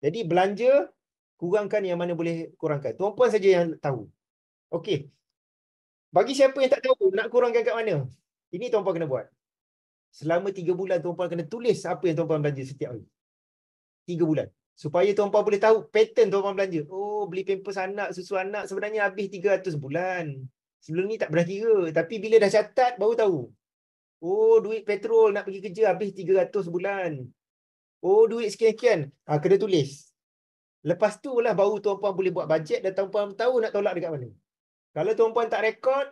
Jadi belanja, kurangkan yang mana boleh kurangkan. Tuan-puan saja yang tahu. Okey. Bagi siapa yang tak tahu nak kurangkan kat mana? Ini tuan-puan kena buat. Selama 3 bulan tuan-puan kena tulis apa yang tuan-puan belanja setiap hari. 3 bulan. Supaya tuan-puan boleh tahu pattern tuan-puan belanja. Oh, beli pampers anak, susu anak sebenarnya habis 300 bulan. Sebelum ni tak pernah kira. Tapi bila dah catat, baru tahu. Oh, duit petrol nak pergi kerja habis 300 bulan. Oh, duit sekian-sekian. Kena tulis. Lepas tu lah baru tuan-puan boleh buat bajet dan tuan-puan tahu nak tolak dekat mana. Kalau tuan-puan tak rekod,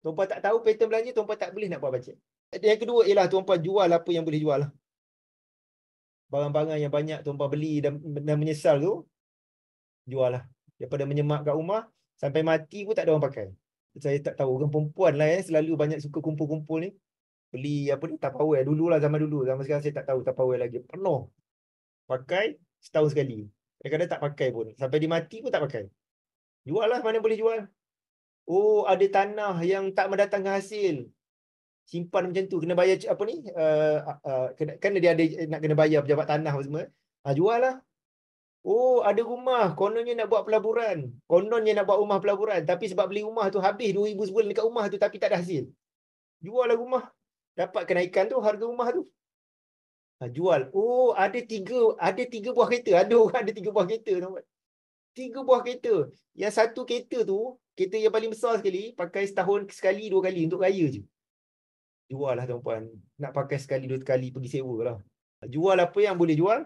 tuan-puan tak tahu pattern belanja, tuan-puan tak boleh nak buat bajet. Yang kedua ialah tuan-puan jual apa yang boleh jual lah. Barang-barang yang banyak tuan-puan beli dan menyesal tu, jual lah. Daripada menyemak kat rumah, sampai mati pun tak ada orang pakai. Saya tak tahu, orang perempuan lah selalu banyak suka kumpul-kumpul ni. Beli apa ni, Tupperware. Dulu lah, zaman dulu. Zaman sekarang saya tak tahu Tupperware lagi. Penuh. Pakai setahun sekali. Kadang-kadang tak pakai pun. Sampai dia mati pun tak pakai. Jual lah, mana boleh jual. Oh, ada tanah yang tak mendatangkan hasil. Simpan macam tu. Kena bayar apa ni? Kan dia ada nak kena bayar pejabat tanah semua. Jual lah. Oh, ada rumah. Kononnya nak buat pelaburan. Kononnya nak buat rumah pelaburan. Tapi sebab beli rumah tu habis 2,000 sebulan dekat rumah tu tapi tak ada hasil. Jual lah rumah. Dapat kenaikan tu harga rumah tu. Jual. Oh, ada tiga buah kereta. Ada orang ada 3 buah kereta. 3 buah kereta. Yang satu kereta tu, kereta yang paling besar sekali, pakai setahun sekali, 2 kali untuk raya je. Jual lah tuan-puan. Nak pakai sekali, 2 kali pergi sewa lah. Jual apa yang boleh jual.